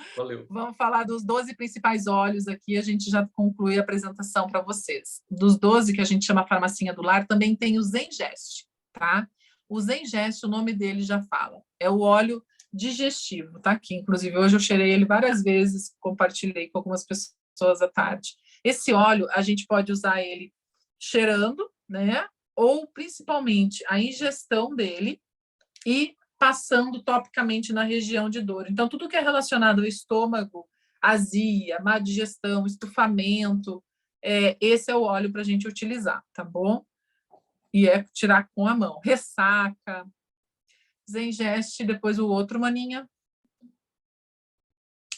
Vamos falar dos 12 principais óleos aqui, a gente já conclui a apresentação para vocês. Dos 12, que a gente chama Farmacinha do Lar, também tem o Zengest, tá? O Zengest, o nome dele já fala, é o óleo digestivo, tá aqui. Inclusive, hoje eu cheirei ele várias vezes, compartilhei com algumas pessoas à tarde. Esse óleo, a gente pode usar ele cheirando, né? Ou, principalmente, a ingestão dele e passando topicamente na região de dor. Então, tudo que é relacionado ao estômago, azia, má digestão, estufamento, esse é o óleo para a gente utilizar, tá bom? E é tirar com a mão. Ressaca, Zengest, depois o outro, maninha.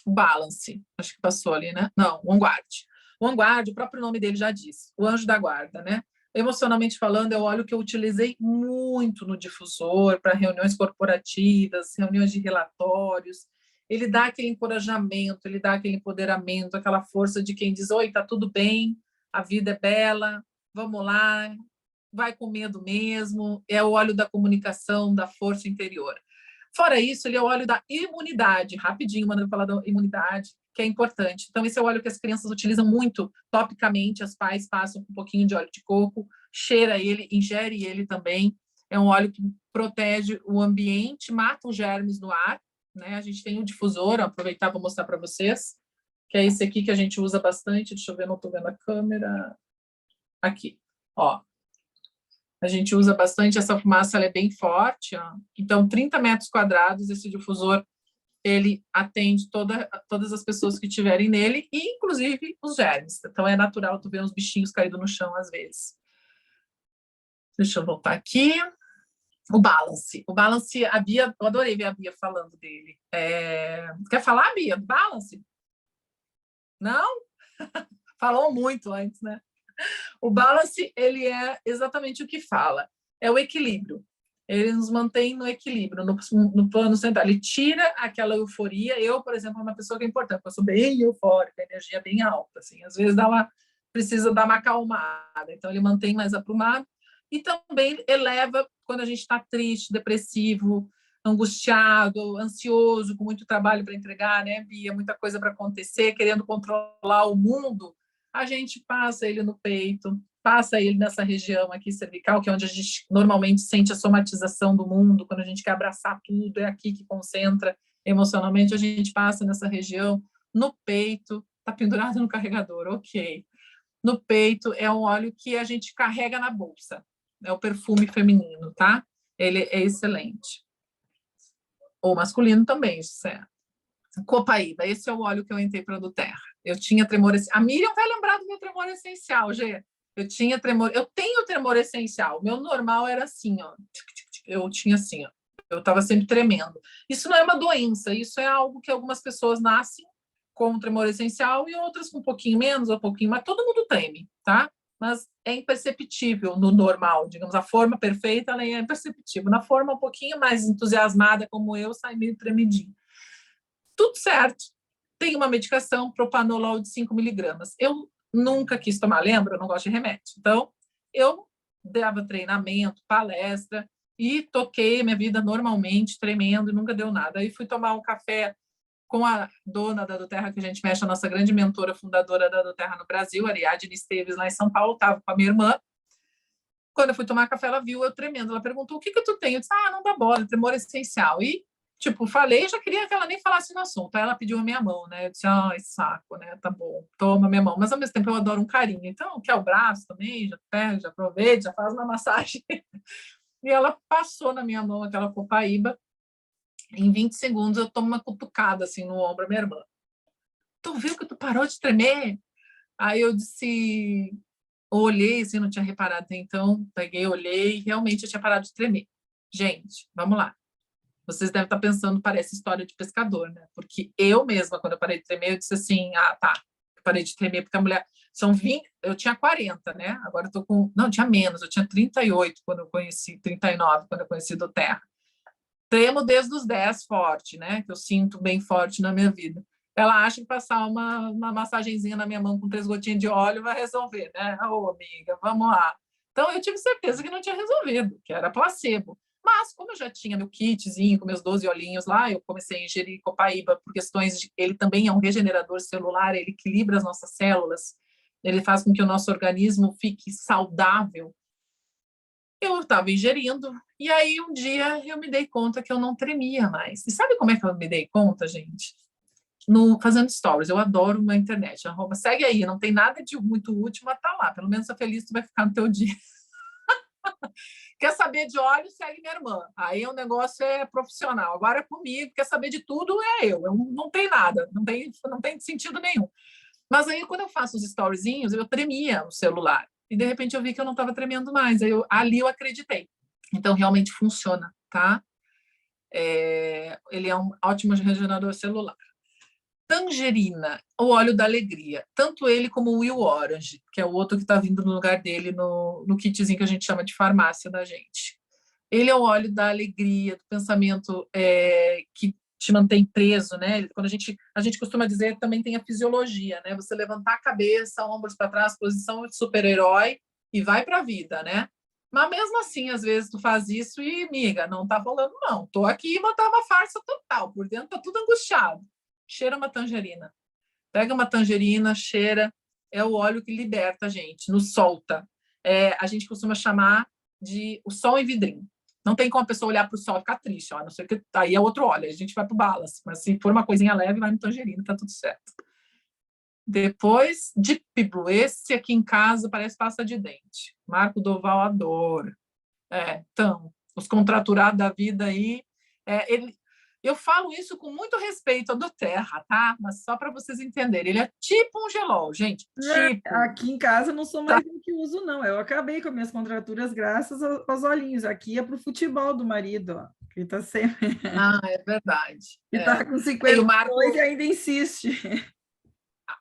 Balance, acho que passou ali, né? Não, OneGuard. O OneGuard, o próprio nome dele já diz, o anjo da guarda, né? Emocionalmente falando, é o óleo que eu utilizei muito no difusor, para reuniões corporativas, reuniões de relatórios. Ele dá aquele encorajamento, ele dá aquele empoderamento, aquela força de quem diz, oi, tá tudo bem, a vida é bela, vamos lá, vai com medo mesmo. É o óleo da comunicação, da força interior. Fora isso, ele é o óleo da imunidade. Rapidinho, mandando falar da imunidade, que é importante. Então, esse é o óleo que as crianças utilizam muito topicamente, as pais passam um pouquinho de óleo de coco, cheira ele, ingere ele também. É um óleo que protege o ambiente, mata os germes no ar, né? A gente tem um difusor, vou aproveitar para mostrar para vocês, que é esse aqui que a gente usa bastante. Deixa eu ver, não estou vendo a câmera. Aqui, ó. A gente usa bastante, essa fumaça, ela é bem forte, ó. Então, 30 metros quadrados, esse difusor, ele atende todas as pessoas que estiverem nele, e inclusive os germes. Então, é natural tu ver uns bichinhos caídos no chão, às vezes. Deixa eu voltar aqui. O Balance. O Balance, a Bia, eu adorei ver a Bia falando dele. Quer falar, Bia, do Balance? Não? Falou muito antes, né? O Balance, ele é exatamente o que fala. É o equilíbrio. Ele nos mantém no equilíbrio, no plano central. Ele tira aquela euforia. Eu, por exemplo, sou uma pessoa que é importante. Eu sou bem eufórica, a energia é bem alta. Assim. Às vezes precisa dar uma acalmada. Então, ele mantém mais aprumado. E também eleva quando a gente está triste, depressivo, angustiado, ansioso, com muito trabalho para entregar, né, Bia? Muita coisa para acontecer, querendo controlar o mundo. A gente passa ele no peito, passa ele nessa região aqui cervical, que é onde a gente normalmente sente a somatização do mundo, quando a gente quer abraçar tudo, é aqui que concentra emocionalmente, a gente passa nessa região, no peito, está pendurado no carregador, ok. No peito é um óleo que a gente carrega na bolsa, é o perfume feminino, tá? Ele é excelente. Ou masculino também, isso é. Copaíba, esse é o óleo que eu entrei para a do Terra. Eu tinha tremor. A Miriam vai lembrar do meu tremor essencial, Gê. Eu tinha tremor. Eu tenho tremor essencial. O meu normal era assim, ó. Eu tinha assim, ó. Eu estava sempre tremendo. Isso não é uma doença, isso é algo que algumas pessoas nascem com tremor essencial e outras com um pouquinho menos ou um pouquinho mais. Todo mundo treme, tá? Mas é imperceptível no normal, digamos, a forma perfeita ela é imperceptível. Na forma um pouquinho mais entusiasmada, como eu, sai meio tremidinho. Tudo certo. Tem uma medicação, propanolol de 5 miligramas. Eu nunca quis tomar, lembra? Eu não gosto de remédio. Então, eu dava treinamento, palestra, e toquei minha vida normalmente, tremendo, e nunca deu nada. Aí fui tomar um café com a dona da do Terra, que a gente mexe, a nossa grande mentora, fundadora da do Terra no Brasil, Ariadne Esteves, lá em São Paulo, estava com a minha irmã. Quando eu fui tomar café, ela viu eu tremendo. Ela perguntou, o que tu tem? Eu disse, não dá bola, tremor essencial. E, tipo, falei, já queria que ela nem falasse no assunto. Aí ela pediu a minha mão, né? Eu disse, saco, né? Tá bom, toma minha mão. Mas, ao mesmo tempo, eu adoro um carinho. Então, quer o braço também? Já pega, já aproveita, já faz uma massagem. E ela passou na minha mão aquela copaíba. Em 20 segundos, eu tomo uma cutucada, assim, no ombro da minha irmã. Tu viu que tu parou de tremer? Aí eu disse... Olhei, assim, não tinha reparado até então, peguei, olhei, e realmente eu tinha parado de tremer. Gente, vamos lá. Vocês devem estar pensando, parece história de pescador, né? Porque eu mesma, quando eu parei de tremer, eu disse assim, tá, eu parei de tremer porque a mulher... São 20, eu tinha 40, né? Agora eu tô com... Não, tinha menos, eu tinha 38 quando eu conheci, 39 quando eu conheci do Terra. Tremo desde os 10 forte, né? Que eu sinto bem forte na minha vida. Ela acha que passar uma massagenzinha na minha mão com 3 gotinhas de óleo vai resolver, né? Amiga, vamos lá. Então, eu tive certeza que não tinha resolvido, que era placebo. Mas, como eu já tinha meu kitzinho com meus 12 olhinhos lá, eu comecei a ingerir copaíba por questões de... Ele também é um regenerador celular, ele equilibra as nossas células, ele faz com que o nosso organismo fique saudável. Eu estava ingerindo, e aí um dia eu me dei conta que eu não tremia mais. E sabe como é que eu me dei conta, gente? Fazendo stories, eu adoro uma internet, segue aí, não tem nada de muito útil, mas tá lá, pelo menos a feliz tu vai ficar no teu dia. Quer saber de óleo, segue minha irmã, aí o negócio é profissional, agora é comigo, quer saber de tudo, é eu não tem nada, não tem sentido nenhum. Mas aí quando eu faço os storyzinhos, eu tremia o celular, e de repente eu vi que eu não estava tremendo mais, ali eu acreditei, então realmente funciona, tá? Ele é um ótimo regenerador celular. Tangerina, o óleo da alegria. Tanto ele como o Will Orange, que é o outro que está vindo no lugar dele no kitzinho que a gente chama de farmácia da gente. Ele é o óleo da alegria, do pensamento que te mantém preso, né? Quando a gente costuma dizer, também tem a fisiologia, né? Você levantar a cabeça, ombros para trás, posição de super-herói e vai para a vida, né? Mas mesmo assim, às vezes tu faz isso e, amiga, não tá rolando não. Tô aqui e botar uma farsa total, por dentro tá tudo angustiado. Cheira uma tangerina. Pega uma tangerina, cheira, é o óleo que liberta a gente, nos solta. A gente costuma chamar de o sol em vidrinho. Não tem como a pessoa olhar para o sol e ficar triste, ó, não sei o que, aí é outro óleo, a gente vai para o Balance, mas se for uma coisinha leve, vai no Tangerina, tá tudo certo. Depois, Deep Blue, esse aqui em casa parece pasta de dente. Marco Doval adora. Então, os contraturados da vida aí, eu falo isso com muito respeito ao do Terra, tá? Mas só para vocês entenderem, ele é tipo um gelol, gente, tipo. Aqui em casa não sou mais eu que uso, não. Eu acabei com as minhas contraturas graças aos olhinhos. Aqui é para o futebol do marido, ó, que está sempre... É verdade. E está com E o 52 Marco, e ainda insiste.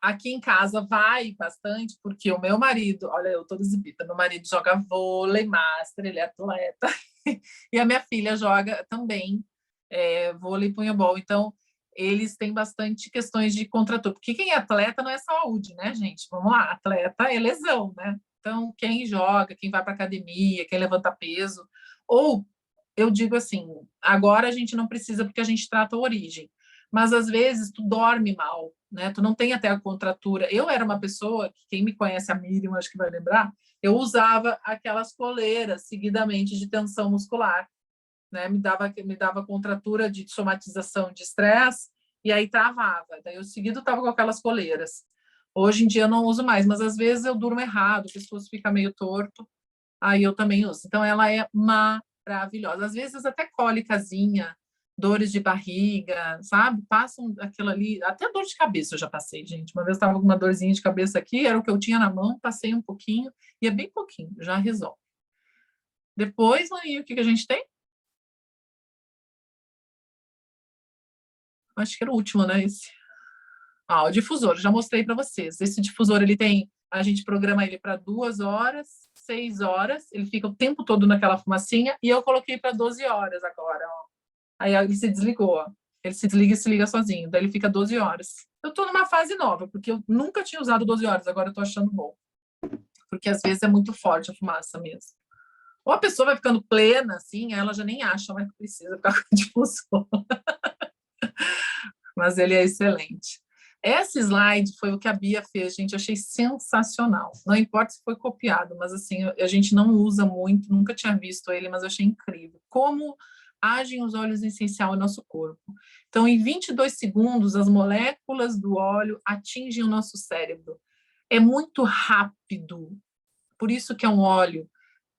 aqui em casa vai bastante, porque o meu marido, olha, eu toda exibida, meu marido joga vôlei master, ele é atleta, e a minha filha joga também vôlei e punhobol. Então, eles têm bastante questões de contratura, porque quem é atleta não é saúde, né, gente? Vamos lá, atleta é lesão, né? Então, quem joga, quem vai para academia, quem levanta peso, ou eu digo assim, agora a gente não precisa porque a gente trata a origem, mas às vezes tu dorme mal, né? Tu não tem até a contratura. Eu era uma pessoa que, quem me conhece, a Miriam, acho que vai lembrar, eu usava aquelas coleiras seguidamente de tensão muscular, né? Me dava contratura de somatização de estresse e aí travava. Daí eu seguido estava com aquelas coleiras. Hoje em dia eu não uso mais, mas às vezes eu durmo errado, o pescoço fica meio torto, aí eu também uso. Então ela é maravilhosa. Às vezes até cólicazinha, dores de barriga, sabe? Passam aquilo ali, até dor de cabeça eu já passei, gente. Uma vez eu estava com uma dorzinha de cabeça aqui, era o que eu tinha na mão, passei um pouquinho, e é bem pouquinho, já resolve. Depois, Maninho, o que a gente tem? Acho que era o último, né? Esse. O difusor, já mostrei para vocês. Esse difusor, ele tem, a gente programa ele para 2 horas, 6 horas, ele fica o tempo todo naquela fumacinha, e eu coloquei para 12 horas agora, ó. Aí ele se desligou, ó. Ele se desliga e se liga sozinho, daí ele fica 12 horas. Eu estou numa fase nova, porque eu nunca tinha usado 12 horas, agora eu estou achando bom. Porque às vezes é muito forte a fumaça mesmo. Ou a pessoa vai ficando plena, assim, ela já nem acha mais que precisa ficar com difusor. Mas ele é excelente. Esse slide foi o que a Bia fez, gente, achei sensacional. Não importa se foi copiado, mas assim, a gente não usa muito, nunca tinha visto ele, mas eu achei incrível. Como agem os óleos essenciais no nosso corpo. Então, em 22 segundos, as moléculas do óleo atingem o nosso cérebro. É muito rápido. Por isso que é um óleo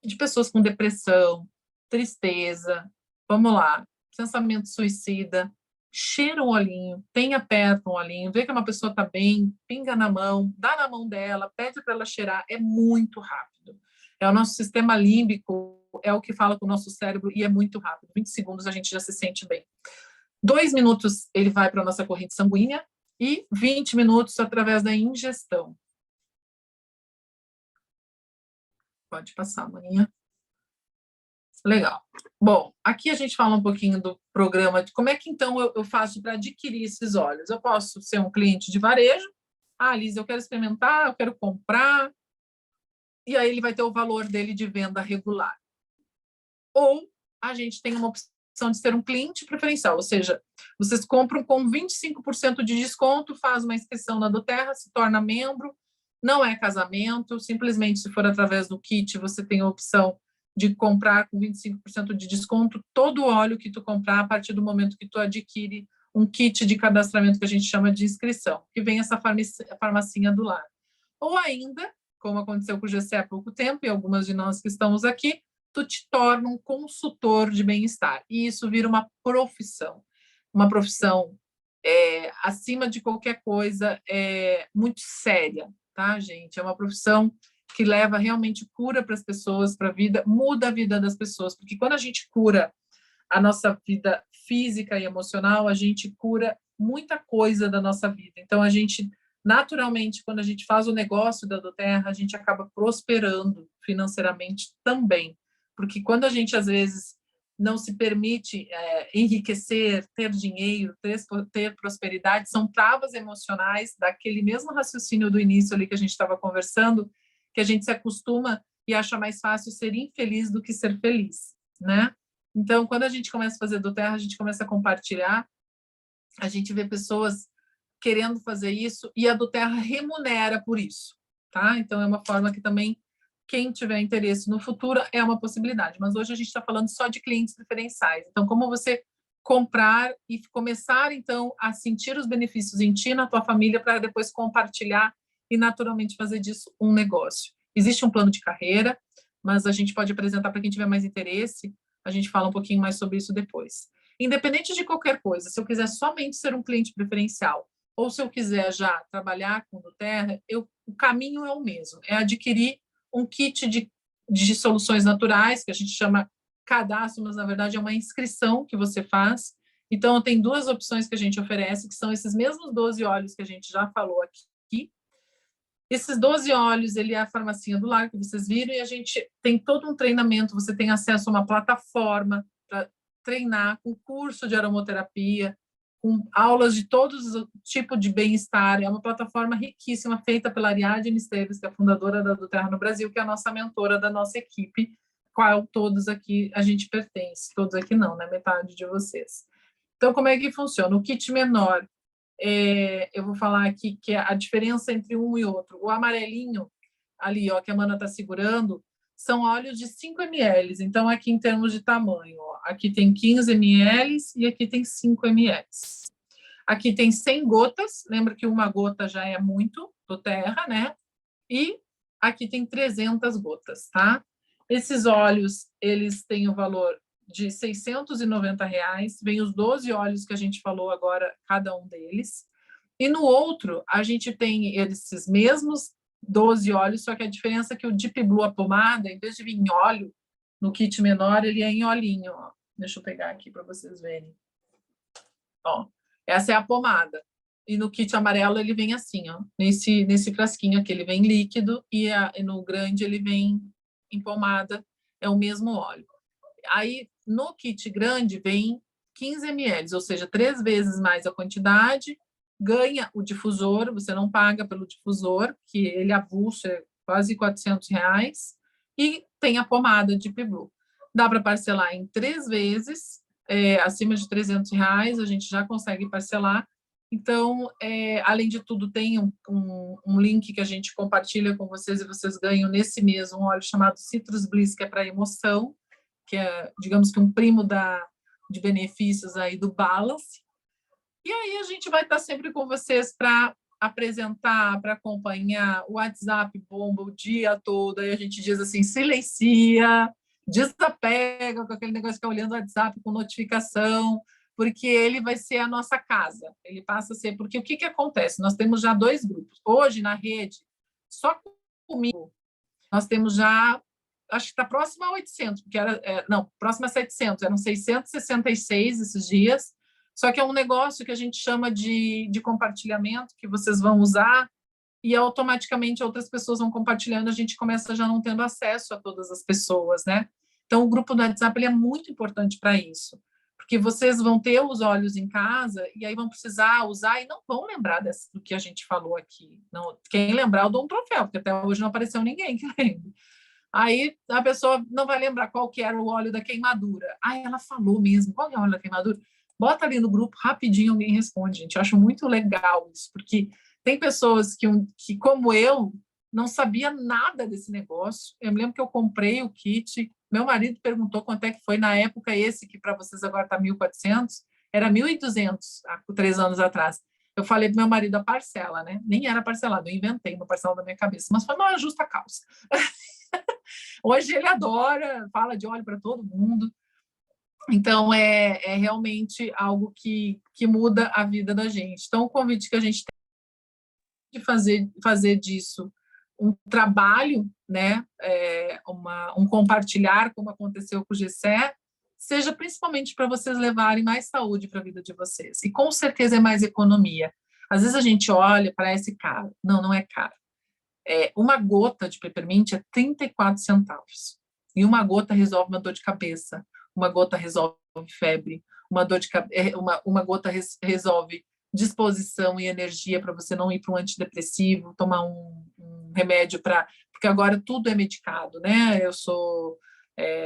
de pessoas com depressão, tristeza, vamos lá, pensamento suicida, cheira um olhinho, tenha perto um olhinho, vê que uma pessoa está bem, pinga na mão, dá na mão dela, pede para ela cheirar, é muito rápido. É o nosso sistema límbico, é o que fala com o nosso cérebro e é muito rápido. 20 segundos a gente já se sente bem. 2 minutos ele vai para a nossa corrente sanguínea e 20 minutos através da ingestão. Pode passar, maninha. Legal. Bom, aqui a gente fala um pouquinho do programa, de como é que então eu faço para adquirir esses óleos. Eu posso ser um cliente de varejo. Liz, eu quero experimentar, eu quero comprar. E aí ele vai ter o valor dele de venda regular. Ou a gente tem uma opção de ser um cliente preferencial, ou seja, vocês compram com 25% de desconto, faz uma inscrição na doTERRA, se torna membro, não é casamento, simplesmente se for através do kit, você tem a opção de comprar com 25% de desconto todo o óleo que tu comprar a partir do momento que tu adquire um kit de cadastramento que a gente chama de inscrição, que vem essa farmacinha do lado. Ou ainda, como aconteceu com o GC há pouco tempo, e algumas de nós que estamos aqui, tu te torna um consultor de bem-estar. E isso vira uma profissão acima de qualquer coisa, muito séria, tá, gente? É uma profissão que leva realmente cura para as pessoas, para a vida, muda a vida das pessoas, porque quando a gente cura a nossa vida física e emocional, a gente cura muita coisa da nossa vida. Então, a gente, naturalmente, quando a gente faz o negócio da doTERRA, a gente acaba prosperando financeiramente também, porque quando a gente, às vezes, não se permite enriquecer, ter dinheiro, ter prosperidade, são travas emocionais daquele mesmo raciocínio do início ali que a gente estava conversando, que a gente se acostuma e acha mais fácil ser infeliz do que ser feliz, né? Então, quando a gente começa a fazer doTERRA, a gente começa a compartilhar, a gente vê pessoas querendo fazer isso e a doTERRA remunera por isso, tá? Então, é uma forma que também quem tiver interesse no futuro é uma possibilidade, mas hoje a gente está falando só de clientes preferenciais. Então, como você comprar e começar, então, a sentir os benefícios em ti, na tua família, para depois compartilhar e, naturalmente, fazer disso um negócio. Existe um plano de carreira, mas a gente pode apresentar para quem tiver mais interesse, a gente fala um pouquinho mais sobre isso depois. Independente de qualquer coisa, se eu quiser somente ser um cliente preferencial, ou se eu quiser já trabalhar com Nuterra, o caminho é o mesmo, é adquirir um kit de soluções naturais, que a gente chama cadastro, mas na verdade é uma inscrição que você faz. Então, tem duas opções que a gente oferece, que são esses mesmos 12 óleos que a gente já falou aqui. Esses 12 óleos, ele é a farmacinha do lar, que vocês viram, e a gente tem todo um treinamento, você tem acesso a uma plataforma para treinar, com curso de aromaterapia, com aulas de todos os tipos de bem-estar. É uma plataforma riquíssima, feita pela Ariadne Esteves, que é a fundadora da Nuterra no Brasil, que é a nossa mentora da nossa equipe, qual todos aqui a gente pertence. Todos aqui não, né? Metade de vocês. Então, como é que funciona? O kit menor, eu vou falar aqui que é a diferença entre um e outro. O amarelinho, ali, ó, que a Mana está segurando, são óleos de 5 ml. Então, aqui em termos de tamanho, ó, aqui tem 15 ml e aqui tem 5 ml. Aqui tem 100 gotas, lembra que uma gota já é muito do Terra, né? E aqui tem 300 gotas, tá? Esses óleos, eles têm o valor de R$ 690, vem os 12 óleos que a gente falou agora, cada um deles. E no outro, a gente tem esses mesmos 12 óleos, só que a diferença é que o Deep Blue, a pomada, em vez de vir em óleo, no kit menor, ele é em olhinho. Ó. Deixa eu pegar aqui para vocês verem. Ó, essa é a pomada. E no kit amarelo ele vem assim, ó, nesse frasquinho aqui, ele vem líquido e no grande ele vem em pomada, é o mesmo óleo. Aí, no kit grande, vem 15 ml, ou seja, 3 vezes mais a quantidade, ganha o difusor, você não paga pelo difusor, que ele avulso é quase R$400, e tem a pomada de Deep Blue. Dá para parcelar em 3 vezes, acima de R$300, a gente já consegue parcelar. Então, além de tudo, tem um link que a gente compartilha com vocês e vocês ganham nesse mês um óleo chamado Citrus Bliss, que é para emoção, que é, digamos que um primo de benefícios aí do Balance. E aí a gente vai estar sempre com vocês para apresentar, para acompanhar. O WhatsApp bomba o dia todo, aí a gente diz assim, silencia, desapega com aquele negócio de ficar olhando o WhatsApp com notificação, porque ele vai ser a nossa casa. Ele passa a ser... Porque o que acontece? Nós temos já 2 grupos. Hoje, na rede, só comigo, nós temos já... Acho que está próximo a 800, porque próximo a 700, eram 666 esses dias, só que é um negócio que a gente chama de compartilhamento, que vocês vão usar, e automaticamente outras pessoas vão compartilhando, a gente começa já não tendo acesso a todas as pessoas, né? Então, o grupo do WhatsApp ele é muito importante para isso, porque vocês vão ter os olhos em casa, e aí vão precisar usar, e não vão lembrar do que a gente falou aqui. Não, quem lembrar, eu dou um troféu, porque até hoje não apareceu ninguém que lembre. Aí a pessoa não vai lembrar qual que era o óleo da queimadura. Ah, ela falou mesmo, qual é o óleo da queimadura? Bota ali no grupo, rapidinho alguém responde, gente. Eu acho muito legal isso, porque tem pessoas que como eu, não sabia nada desse negócio. Eu me lembro que eu comprei o kit, meu marido perguntou quanto é que foi na época esse, que para vocês agora está 1.400, era 1.200 há 3 anos atrás. Eu falei para meu marido a parcela, né? Nem era parcelado, eu inventei uma parcela da minha cabeça, mas foi uma justa causa. Hoje ele adora, fala de óleo para todo mundo. Então, é realmente algo que muda a vida da gente. Então, o convite que a gente tem de fazer disso um trabalho, né, um compartilhar, como aconteceu com o GCE, seja principalmente para vocês levarem mais saúde para a vida de vocês. E, com certeza, é mais economia. Às vezes a gente olha, parece caro. Não, não é caro. Uma gota de peppermint é 34 centavos. E uma gota resolve uma dor de cabeça, uma gota resolve febre, uma gota resolve disposição e energia para você não ir para um antidepressivo, tomar um remédio porque agora tudo é medicado, né? Eu sou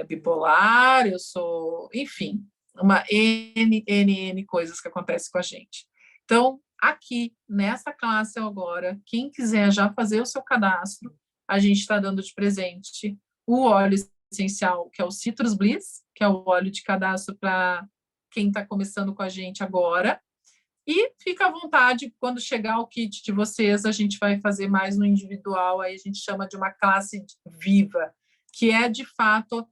bipolar, eu sou... Enfim, uma N coisas que acontecem com a gente. Então, aqui, nessa classe agora, quem quiser já fazer o seu cadastro, a gente está dando de presente o óleo essencial, que é o Citrus Bliss, que é o óleo de cadastro para quem está começando com a gente agora. E fica à vontade, quando chegar o kit de vocês, a gente vai fazer mais no individual, aí a gente chama de uma classe viva, que é, de fato,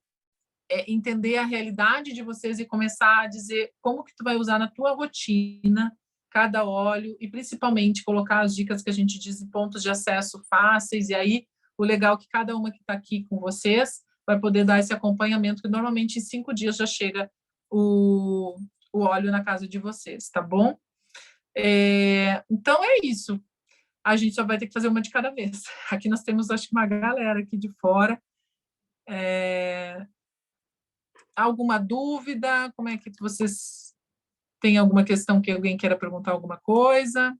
entender a realidade de vocês e começar a dizer como que tu vai usar na tua rotina cada óleo e, principalmente, colocar as dicas que a gente diz em pontos de acesso fáceis. E aí, o legal é que cada uma que está aqui com vocês vai poder dar esse acompanhamento, que normalmente em 5 dias já chega o óleo na casa de vocês, tá bom? Então, é isso. A gente só vai ter que fazer uma de cada vez. Aqui nós temos, acho que, uma galera aqui de fora. Alguma dúvida? Como é que vocês... Tem alguma questão que alguém queira perguntar alguma coisa?